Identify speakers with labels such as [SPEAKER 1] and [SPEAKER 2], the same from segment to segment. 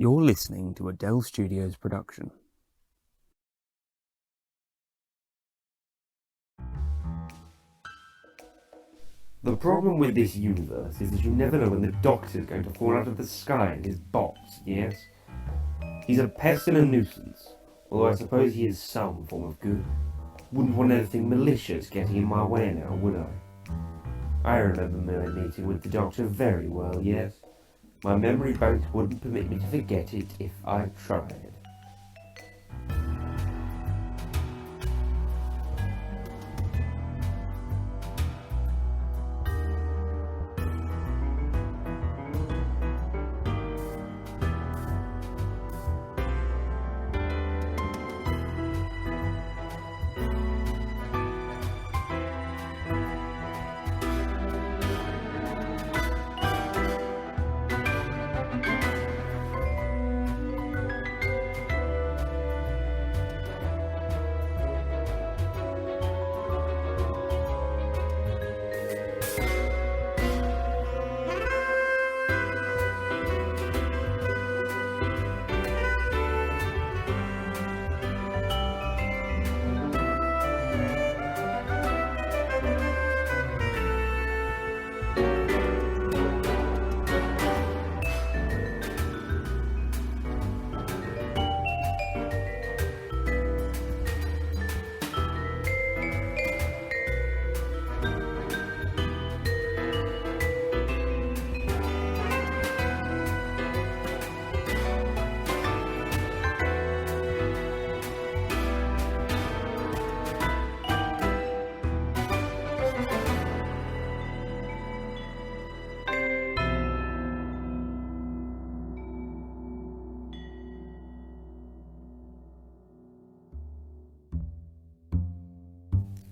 [SPEAKER 1] You're listening to a Dell Studios production.
[SPEAKER 2] The problem with this universe is that you never know when the Doctor's going to fall out of the sky in his box, yes? He's a pest and a nuisance, although I suppose he is some form of good. Wouldn't want anything malicious getting in my way now, would I? I remember my meeting with the Doctor very well, yes? My memory bank wouldn't permit me to forget it if I tried.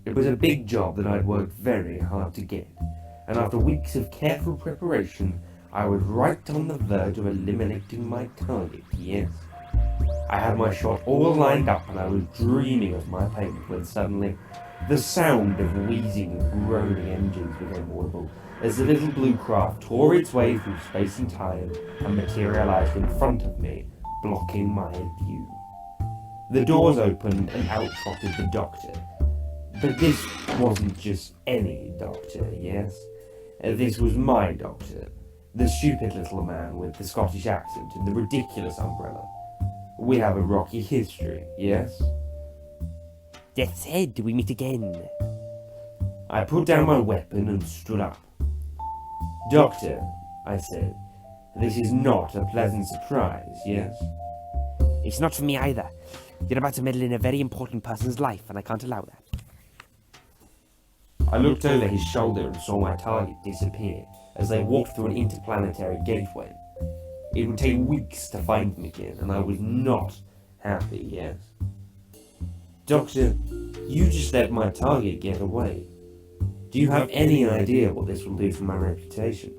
[SPEAKER 2] It was a big job that I'd worked very hard to get, and after weeks of careful preparation, I was right on the verge of eliminating my target, yes. I had my shot all lined up and I was dreaming of my payment when suddenly the sound of wheezing and groaning engines became audible as the little blue craft tore its way through space and time and materialized in front of me, blocking my view. The doors opened and out trotted the Doctor. But this wasn't just any Doctor, yes? This was my Doctor. The stupid little man with the Scottish accent and the ridiculous umbrella. We have a rocky history, yes?
[SPEAKER 3] Death's Head, we meet again.
[SPEAKER 2] I put down my weapon and stood up. Doctor, I said, this is not a pleasant surprise, yes?
[SPEAKER 3] It's not for me either. You're about to meddle in a very important person's life, and I can't allow that.
[SPEAKER 2] I looked over his shoulder and saw my target disappear as they walked through an interplanetary gateway. It would take weeks to find me again, and I was not happy, yes. Doctor, you just let my target get away. Do you have any idea what this will do for my reputation?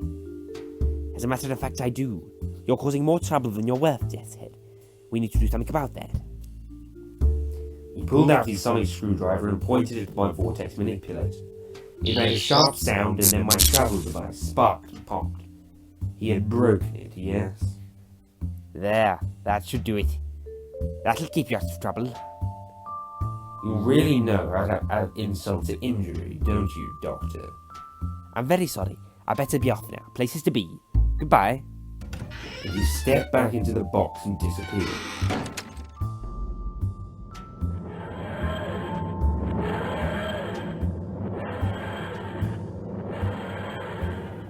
[SPEAKER 3] As a matter of fact, I do. You're causing more trouble than you're worth, Death's Head. We need to do something about that.
[SPEAKER 2] He pulled out his sonic screwdriver and pointed it at my vortex manipulator. It made a sharp sound and then my travel device sparked and popped. He had broken it, yes?
[SPEAKER 3] There, that should do it. That'll keep you out of trouble.
[SPEAKER 2] You really know how to add insult to injury, don't you, Doctor?
[SPEAKER 3] I'm very sorry. I better be off now. Places to be. Goodbye.
[SPEAKER 2] And he stepped back into the box and disappeared.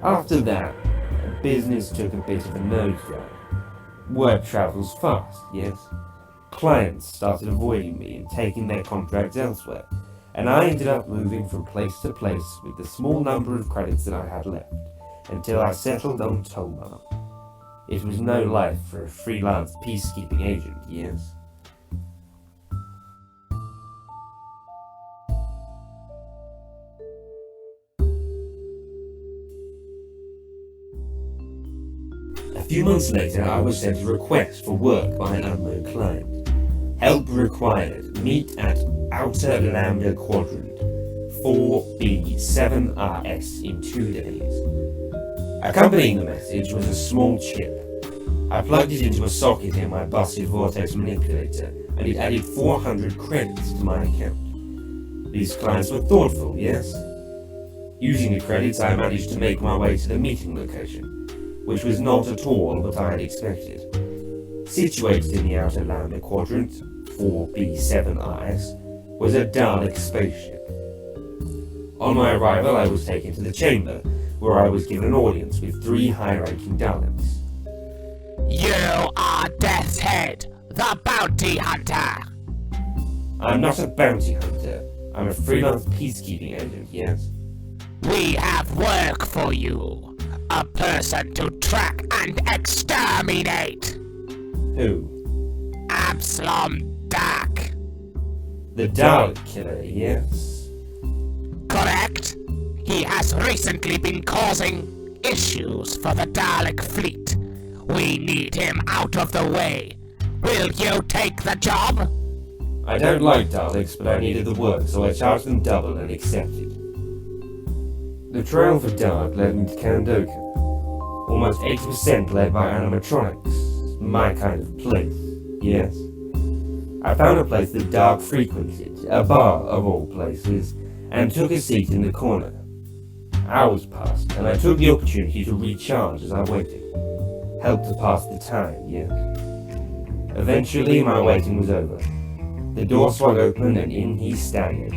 [SPEAKER 2] After that, business took a bit of a nosedive. Word travels fast, yes? Clients started avoiding me and taking their contracts elsewhere, and I ended up moving from place to place with the small number of credits that I had left, until I settled on Tomar. It was no life for a freelance peacekeeping agent, yes? A few months later, I was sent a request for work by an unknown client. Help required. Meet at Outer Lambda Quadrant, 4B7RS in 2 days. Accompanying the message was a small chip. I plugged it into a socket in my busted vortex manipulator, and it added 400 credits to my account. These clients were thoughtful, yes? Using the credits, I managed to make my way to the meeting location, which was not at all what I had expected. Situated in the outer lander quadrant, 4B7IS, was a Dalek spaceship. On my arrival, I was taken to the chamber, where I was given an audience with 3 high-ranking Daleks.
[SPEAKER 4] You are Death's Head, the bounty hunter!
[SPEAKER 2] I'm not a bounty hunter. I'm a freelance peacekeeping agent, yes?
[SPEAKER 4] We have work for you. A person to track and exterminate.
[SPEAKER 2] Who?
[SPEAKER 4] Absalom Dark.
[SPEAKER 2] The Dalek killer, yes?
[SPEAKER 4] Correct? He has recently been causing issues for the Dalek fleet. We need him out of the way. Will you take the job?
[SPEAKER 2] I don't like Daleks, but I needed the work, so I charged them double and accepted. The trail for Dark led me to Kandoka. Almost 80% led by animatronics. My kind of place, yes? I found a place that Dark frequented, a bar of all places, and took a seat in the corner. Hours passed, and I took the opportunity to recharge as I waited. Helped to pass the time, yes? Eventually, my waiting was over. The door swung open, and in he staggered.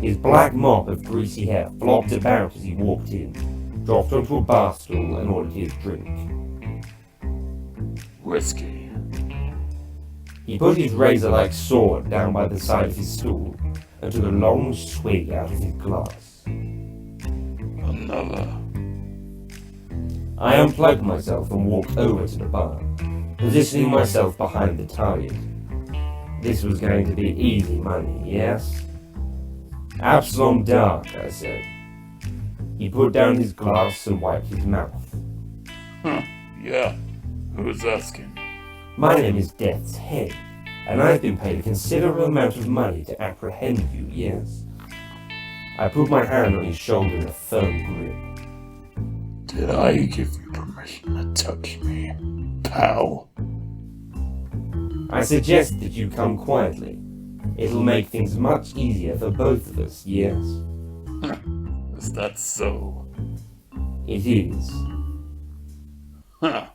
[SPEAKER 2] His black mop of greasy hair flopped about as he walked in, dropped onto a bar stool, and ordered his drink.
[SPEAKER 5] Whiskey.
[SPEAKER 2] He put his razor-like sword down by the side of his stool, and took a long swig out of his glass.
[SPEAKER 5] Another.
[SPEAKER 2] I unplugged myself and walked over to the bar, positioning myself behind the target. This was going to be easy money, yes? Absalom Dark, I said. He put down his glass and wiped his mouth.
[SPEAKER 5] Huh, yeah. Who's asking?
[SPEAKER 2] My name is Death's Head, and I've been paid a considerable amount of money to apprehend you, yes? I put my hand on his shoulder in a firm grip.
[SPEAKER 5] Did I give you permission to touch me, pal?
[SPEAKER 2] I suggest that you come quietly. It'll make things much easier for both of us, yes?
[SPEAKER 5] Is that so?
[SPEAKER 2] It is.
[SPEAKER 5] Huh.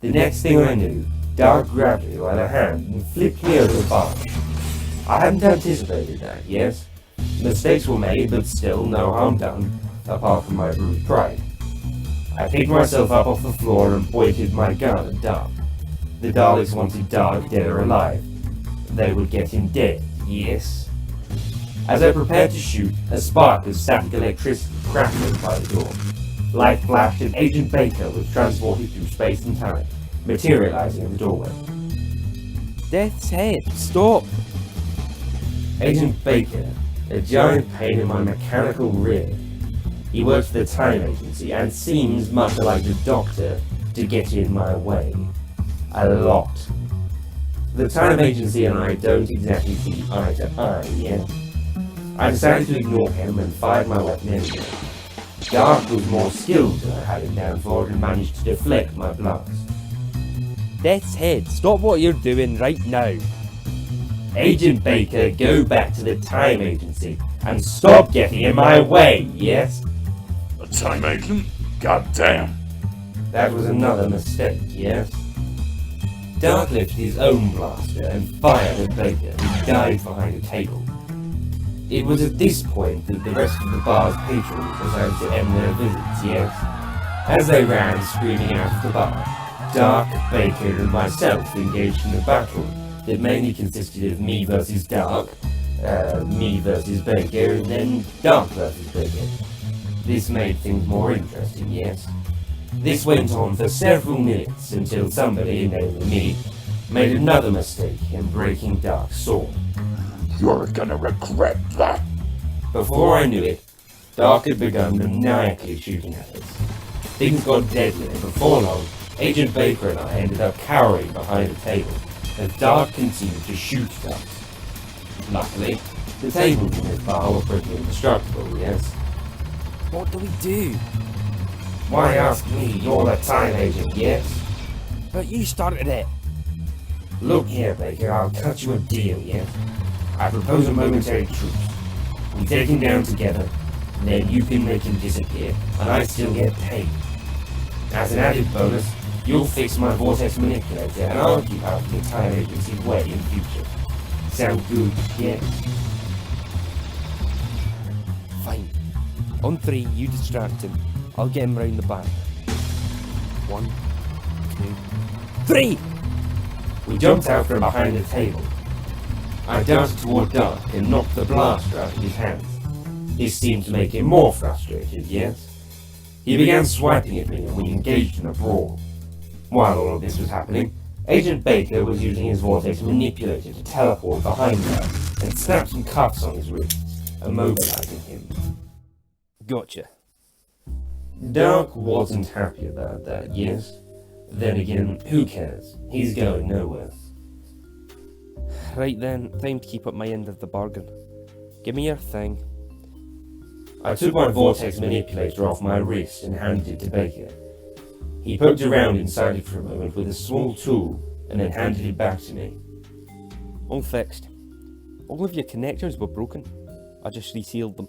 [SPEAKER 2] The next thing I knew, Dark grabbed me by the hand and flipped me over the bar. I hadn't anticipated that, yes? Mistakes were made, but still no harm done, apart from my bruised pride. I picked myself up off the floor and pointed my gun at Dark. The Daleks wanted Dark dead or alive. They would get him dead, yes? As I prepared to shoot, a spark of static electricity crackled by the door. Light flashed and Agent Baker was transported through space and time, materializing in the doorway.
[SPEAKER 3] Death's Head, stop!
[SPEAKER 2] Agent Baker, a giant pain in my mechanical rear. He works for the Time Agency and seems much like the Doctor to get in my way. A lot. The Time Agency and I don't exactly see eye to eye yet. I decided to ignore him and fired my weapon anyway. Dark was more skilled than I had him down for and managed to deflect my blast.
[SPEAKER 3] Death's Head, stop what you're doing right now.
[SPEAKER 2] Agent Baker, go back to the Time Agency and stop getting in my way, yes?
[SPEAKER 5] A time agent? Goddamn.
[SPEAKER 2] That was another mistake, yes? Dark lifted his own blaster and fired at Baker, who dived behind a table. It was at this point that the rest of the bar's patrons decided to end their visits, yes? As they ran screaming out of the bar, Dark, Baker, and myself engaged in a battle that mainly consisted of me versus Dark, me versus Baker, and then Dark versus Baker. This made things more interesting, yes? This went on for several minutes until somebody, namely me, made another mistake in breaking Dark's sword.
[SPEAKER 5] You're gonna regret that.
[SPEAKER 2] Before I knew it, Dark had begun maniacally shooting at us. Things got deadly, and before long, Agent Baker and I ended up cowering behind a table as Dark continued to shoot at us. Luckily, the tables in this bar were pretty indestructible, yes?
[SPEAKER 3] What do we do?
[SPEAKER 2] Why ask me? You're the Time Agent, yes?
[SPEAKER 3] But you started it.
[SPEAKER 2] Look here, Baker, I'll cut you a deal, yes? I propose a momentary truce. We take him down together, and then you can make him disappear, and I still get paid. As an added bonus, you'll fix my vortex manipulator, and I'll keep out the entire agency's way in future. Sound good, yes?
[SPEAKER 3] Fine. On 3, you distract him. I'll get him round the back. 1, 2, 3!
[SPEAKER 2] We jumped out from behind the table. I darted toward Dark and knocked the blaster out of his hands. This seemed to make him more frustrated, yes? He began swiping at me and we engaged in a brawl. While all of this was happening, Agent Baker was using his vortex manipulator to teleport behind her and snap some cuffs on his wrists, immobilizing him.
[SPEAKER 3] Gotcha.
[SPEAKER 2] Dark wasn't happy about that, yes? Then again, who cares? He's going nowhere.
[SPEAKER 3] Right then, time to keep up my end of the bargain. Give me your thing.
[SPEAKER 2] I took my vortex manipulator off my wrist and handed it to Baker. He poked around inside it for a moment with a small tool and then handed it back to me.
[SPEAKER 3] All fixed. All of your connectors were broken. I just resealed them.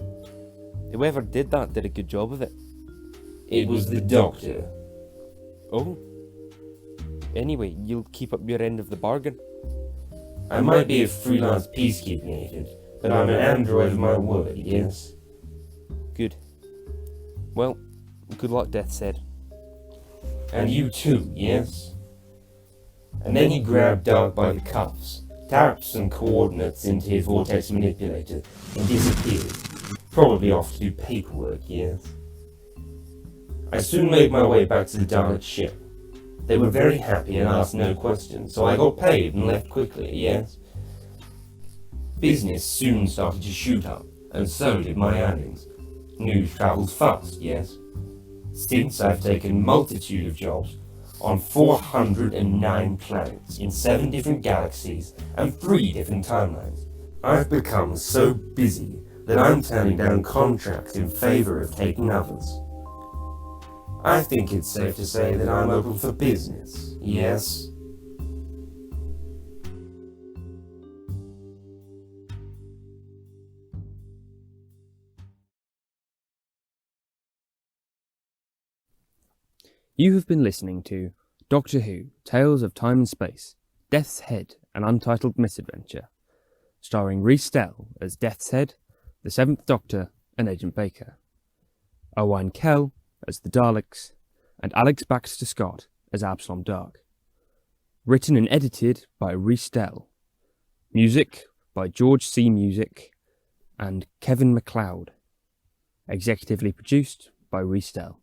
[SPEAKER 3] Whoever did that did a good job of it.
[SPEAKER 2] It was the doctor.
[SPEAKER 3] Oh. Anyway, you'll keep up your end of the bargain.
[SPEAKER 2] I might be a freelance peacekeeping agent, but I'm an android of my word, yes?
[SPEAKER 3] Good. Well, good luck, Death's Head.
[SPEAKER 2] And you too, yes? And then he grabbed Dark by the cuffs, tapped some coordinates into his vortex manipulator, and disappeared. Probably off to do paperwork, yes? I soon made my way back to the Dalek ship. They were very happy and asked no questions, so I got paid and left quickly, yes? Business soon started to shoot up, and so did my earnings. News travels fast, yes? Since I've taken multitude of jobs on 409 planets in 7 different galaxies and 3 different timelines, I've become so busy that I'm turning down contracts in favor of taking others. I think it's safe to say that I'm open for business, yes?
[SPEAKER 1] You have been listening to Doctor Who, Tales of Time and Space, Death's Head, an Untitled Misadventure, starring Rhys Dell as Death's Head, the 7th Doctor, and Agent Baker, Owain Kell as the Daleks, and Alex Baxter Scott as Absalom Dark. Written and edited by Rhys Dell. Music by George C. Music and Kevin MacLeod. Executively produced by Rhys Dell.